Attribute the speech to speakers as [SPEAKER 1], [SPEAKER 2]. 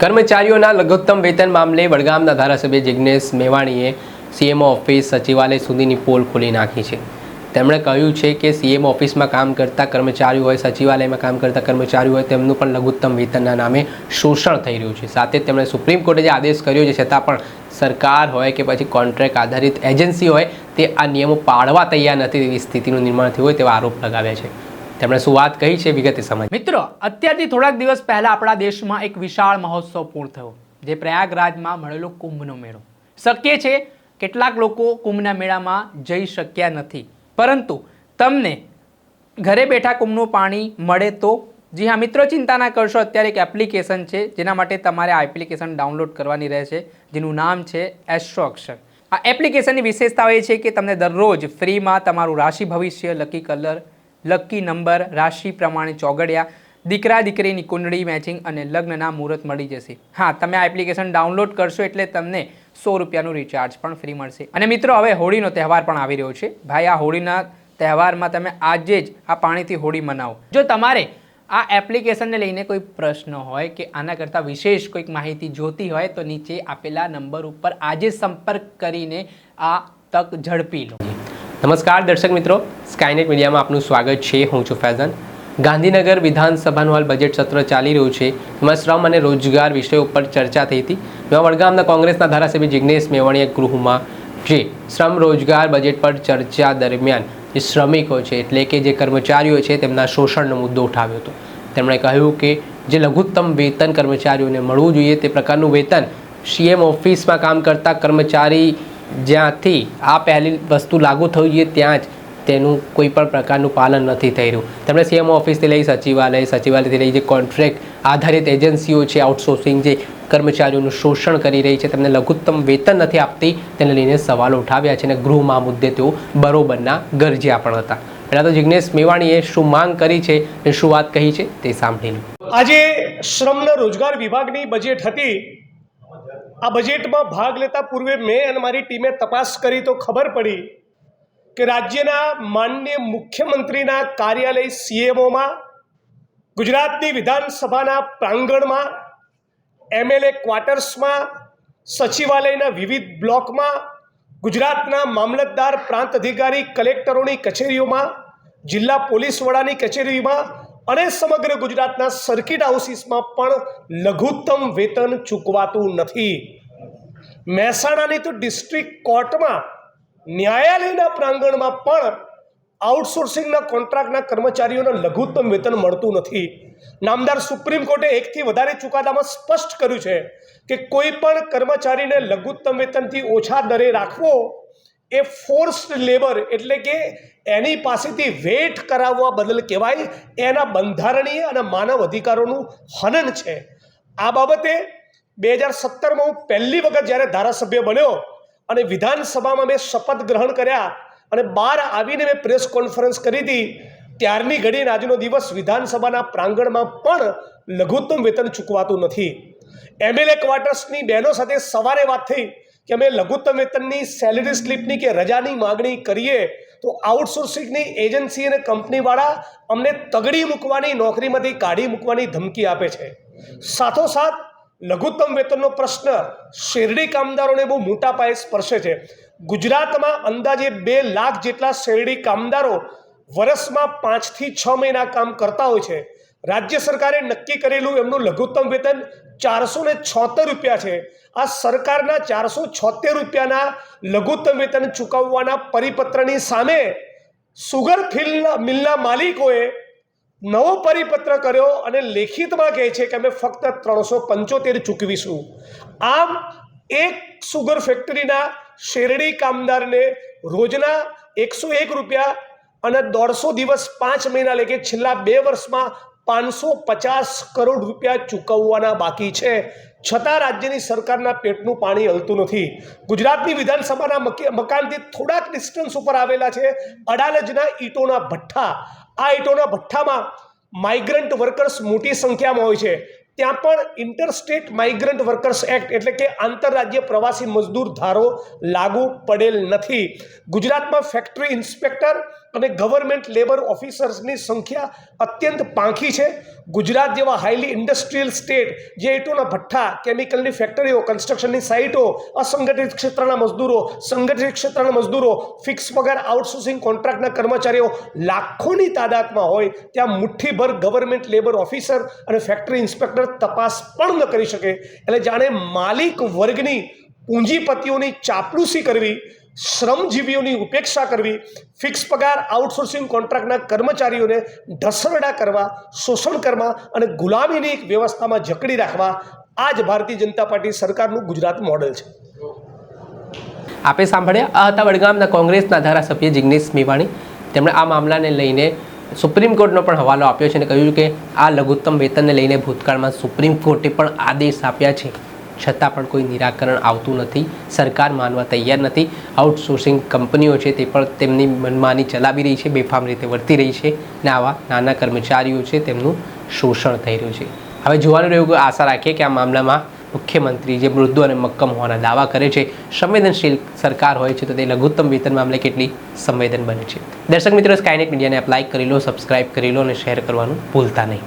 [SPEAKER 1] કર્મચારીઓના લઘુત્તમ વેતન મામલે વડગામના ધારાસભ્ય જિગ્નેશ મેવાણીએ સીએમઓ ઓફિસ સચિવાલય સુધીની પોલ ખોલી નાખી છે। તેમણે કહ્યું છે કે સીએમઓ ઓફિસમાં કામ કરતા કર્મચારીઓ હોય, સચિવાલયમાં કામ કરતા કર્મચારીઓ હોય, તેમનું પણ લઘુત્તમ વેતનના નામે શોષણ થઈ રહ્યું છે। સાથે જ તેમણે સુપ્રીમ કોર્ટે જે આદેશ કર્યો છે છતાં પણ સરકાર હોય કે પછી કોન્ટ્રાક્ટ આધારિત એજન્સી હોય તે આ નિયમો પાળવા તૈયાર નથી તેવી સ્થિતિનું નિર્માણ થયું હોય તેવા આરોપ લગાવ્યા છે। તેમણે શું વાત કહી છે વિગતે સમજ।
[SPEAKER 2] મિત્રો, અત્યારથી થોડાક દિવસ પહેલા આપણા દેશમાં એક વિશાળ મહોત્સવ પૂર્ણ થયો, જે પ્રયાગરાજમાં મળેલો કુંભનો મેળો। શક્ય છે કેટલાક લોકો કુંભના મેળામાં જઈ શક્યા નથી, પરંતુ તમને ઘરે બેઠા કુંભનું પાણી મળે તો? જી હા મિત્રો, ચિંતા ના કરશો। અત્યારે એક એપ્લિકેશન છે જેના માટે તમારે આ એપ્લિકેશન ડાઉનલોડ કરવાની રહેશે, જેનું નામ છે એસ્ટ્રો અક્ષર। આ એપ્લિકેશનની વિશેષતા એ છે કે તમને દરરોજ ફ્રીમાં તમારું રાશિ ભવિષ્ય, લકી કલર, લકી નંબર, રાશિ પ્રમાણે ચોગડિયા, દીકરા દીકરીની કુંડળી મેચિંગ અને લગ્નના મુહૂર્ત મળી જશે। હા, તમે આ એપ્લિકેશન ડાઉનલોડ કરશો એટલે તમને 100 રૂપિયાનું રિચાર્જ પણ ફ્રી મળશે। અને મિત્રો, હવે હોળીનો તહેવાર પણ આવી રહ્યો છે ભાઈ। આ હોળીના તહેવારમાં તમે આજે જ આ પાણીથી હોળી મનાવો। જો તમારે આ એપ્લિકેશનને લઈને કોઈ પ્રશ્ન હોય કે આના કરતાં વિશેષ કોઈક માહિતી જોતી હોય તો નીચે આપેલા નંબર ઉપર આજે સંપર્ક કરીને આ તક ઝડપી લો।
[SPEAKER 1] નમસ્કાર દર્શક મિત્રો, સ્કાયનેટ મીડિયામાં આપનું સ્વાગત છે। હું છું ફૈઝન। ગાંધીનગર વિધાનસભાનું હાલ બજેટ સત્ર ચાલી રહ્યું છે, એમાં શ્રમ અને રોજગાર વિષય ઉપર ચર્ચા થઈ હતી। એમાં વડગામના કોંગ્રેસના ધારાસભ્ય જિગ્નેશ મેવાણીએ ગૃહમાં જે શ્રમ રોજગાર બજેટ પર ચર્ચા દરમિયાન જે શ્રમિકો છે એટલે કે જે કર્મચારીઓ છે તેમના શોષણનો મુદ્દો ઉઠાવ્યો હતો। તેમણે કહ્યું કે જે લઘુત્તમ વેતન કર્મચારીઓને મળવું જોઈએ તે પ્રકારનું વેતન સીએમ ઓફિસમાં કામ કરતા કર્મચારી જ્યાંથી આ પહેલી વસ્તુ લાગુ થવી જોઈએ ત્યાં જ તેનું કોઈ પણ પ્રકારનું પાલન નથી થઈ રહ્યું। તેમણે સીએમ ઓફિસથી લઈ સચિવાલયથી લઈ જે કોન્ટ્રાક્ટ આધારિત એજન્સીઓ છે, આઉટસોર્સિંગ જે કર્મચારીઓનું શોષણ કરી રહી છે, તેમને લઘુત્તમ વેતન નથી આપતી, તેને લઈને સવાલો ઉઠાવ્યા છે અને ગૃહમાં આ મુદ્દે તેઓ બરોબરના ગરજ્યા પણ હતા। પહેલાં તો જિગ્નેશ મેવાણીએ શું માંગ કરી છે અને શું વાત કહી છે તે સાંભળી લો।
[SPEAKER 3] આજે શ્રમના રોજગાર વિભાગની બજેટ હતી। આ બજેટમાં ભાગ લેતા પૂર્વે મેં અને મારી ટીમે તપાસ કરી તો ખબર પડી કે રાજ્યના માનનીય મુખ્યમંત્રીના કાર્યાલય સીએમઓમાં, ગુજરાતની વિધાનસભાના પ્રાંગણમાં, એમએલએ ક્વાર્ટર્સમાં, સચિવાલયના વિવિધ બ્લોકમાં, ગુજરાતના મામલતદાર, પ્રાંત અધિકારી, કલેક્ટરોની કચેરીઓમાં, જિલ્લા પોલીસ વડાની કચેરીમાં અને સમગ્ર ગુજરાતના સર્કિટ હાઉસીસમાં પણ લઘુત્તમ વેતન ચૂકવાતું નથી। મહેસાણાની તો ડિસ્ટ્રિક્ટ કોર્ટમાં, ન્યાયાલયના પ્રાંગણમાં પણ આઉટસોર્સિંગના કોન્ટ્રાક્ટના કર્મચારીઓને લઘુત્તમ વેતન મળતું નથી। નામદાર સુપ્રીમ કોર્ટે એકથી વધારે ચુકાદામાં સ્પષ્ટ કર્યું છે કે કોઈ પણ કર્મચારીને લઘુત્તમ વેતનથી ઓછા દરે રાખવો એ ફોર્સ્ડ લેબર એટલે કે એની પાસેથી વેટ કરાવવા બદલ કહેવાય, એના બંધારણીય અને માનવ અધિકારોનું હનન છે। આ બાબતે 2017માં હું પહેલી વખત જ્યારે ધારાસભ્ય બન્યો અને વિધાનસભામાં મેં શપથ ગ્રહણ કર્યા અને બહાર આવીને મેં પ્રેસ કોન્ફરન્સ કરી હતી, ત્યારની ઘડીને આજનો દિવસ વિધાનસભાના પ્રાંગણમાં પણ લઘુત્તમ વેતન ચૂકવાતું નથી। એમએલએ ક્વાર્ટર્સની બહેનો સાથે સવારે વાત થઈ કે અમે લઘુત્તમ વેતનની, સેલરી સ્લીપની કે રજાની માગણી કરીએ તો આઉટસોર્સિંગની એજન્સી અને કંપનીવાળા અમને તગડી મૂકવાની, નોકરીમાંથી કાઢી મૂકવાની ધમકી આપે છે। સાથોસાથ લઘુત્તમ વેતનનો પ્રશ્ન શેરડી કામદારોને બહુ મોટા પાયે સ્પર્શે છે। ગુજરાતમાં અંદાજે 2 લાખ જેટલા શેરડી કામદારો વર્ષમાં 5 થી 6 મહિના કામ કરતા હોય છે। રાજ્ય સરકારે નક્કી કરેલું એમનું લઘુત્તમ વેતન 476 રૂપિયા છે। આ સરકારના 476 રૂપિયાના લઘુત્તમ વેતન ચૂકવવાના પરિપત્રની સામે સુગર મિલના માલિકોએ નવો પરિપત્ર કર્યો અને લેખિતમાં કહે છે કે અમે ફક્ત 375 ચૂકવીશું। આમ એક સુગર ફેક્ટરીના શેરડી કામદારને રોજના 101 રૂપિયા અને 150 દિવસ 5 મહિના લેકે છેલ્લા 2 વર્ષમાં 550 કરોડ રૂપિયા ચૂકવવાના બાકી છે, છતાં રાજ્યની સરકારના પેટનું પાણી હલતું નથી। ગુજરાતની વિધાનસભાના મકાનથી થોડાક ડિસ્ટન્સ ઉપર આવેલા છે અડાલજના ઈંટોના ભઠ્ઠા। આ ઈંટોના ભઠ્ઠામાં માઇગ્રન્ટ વર્કર્સ મોટી સંખ્યામાં હોય છે। ત્યાં પણ ઇન્ટરસ્ટેટ માઇગ્રન્ટ વર્કર્સ એક્ટ એટલે કે આંતરરાજ્ય પ્રવાસી મજદૂર ધારો લાગુ પડેલ નથી. ગુજરાતમાં ફેક્ટરી ઇન્સ્પેક્ટર અને ગવર્મેન્ટ લેબર ઓફિસર્સની સંખ્યા અત્યંત પાંખી છે. ગુજરાત જેવા હાઈલી ઇન્ડસ્ટ્રીયલ સ્ટેટ જે ઈંટોના ભઠ્ઠા, કેમિકલની ફેક્ટરીઓ, કન્સ્ટ્રક્શનની સાઇટો, અસંગઠિત ક્ષેત્રના મજદૂરો, સંગઠિત ક્ષેત્રના મજદૂરો, ફિક્સ પગાર આઉટસોર્સિંગ કોન્ટ્રાક્ટના કર્મચારીઓ લાખોની તાદાદમાં હોય ત્યાં મુઠ્ઠીભર ગવર્મેન્ટ લેબર ઓફિસર અને ફેક્ટરી ઇન્સ્પેક્ટર તપાસ પણ ન કરી શકે. એટલે જાણે માલિક વર્ગની પૂંજીપતિઓની ચાપલૂસી કરવી, શ્રમજીવીઓની ઉપેક્ષા કરવી, ફિક્સ પગાર આઉટસોર્સિંગ કોન્ટ્રાક્ટના કર્મચારીઓને ઢસરડા કરવા, શોષણ કરવા અને ગુલામીની એક વ્યવસ્થામાં જકડી રાખવા, આ જ ભારતીય જનતા પાર્ટી સરકારનું ગુજરાત મોડેલ છે.
[SPEAKER 1] આપે સાંભળ્યા, આ હતા વડગામના કોંગ્રેસના ધારાસભ્ય જિગ્નેશ મેવાણી. તેમણે આ મામલાને લઈને સુપ્રીમ કોર્ટનો પણ હવાલો આપ્યો છે અને કહ્યું કે આ લઘુત્તમ વેતનને લઈને ભૂતકાળમાં સુપ્રીમ કોર્ટે પણ આદેશ આપ્યા છે, છતાં પણ કોઈ નિરાકરણ આવતું નથી. સરકાર માનવા તૈયાર નથી. આઉટસોર્સિંગ કંપનીઓ છે તે પણ તેમની મનમાની ચલાવી રહી છે, બેફામ રીતે વર્તી રહી છે અને આવા નાના કર્મચારીઓ છે તેમનું શોષણ થઈ રહ્યું છે. હવે જોવાનું રહ્યું કે આશા રાખીએ કે આ મામલામાં મુખ્યમંત્રી જે મૃદુ અને મક્કમ હોવાના દાવા કરે છે, સંવેદનશીલ સરકાર હોય છે, તો તે લઘુત્તમ વેતન મામલે કેટલી સંવેદન બને છે. દર્શક મિત્રો, સ્કાયનેટ મીડિયાને આપ લાઇક કરી લો, સબસ્ક્રાઇબ કરી લો અને શેર કરવાનું ભૂલતા નહીં.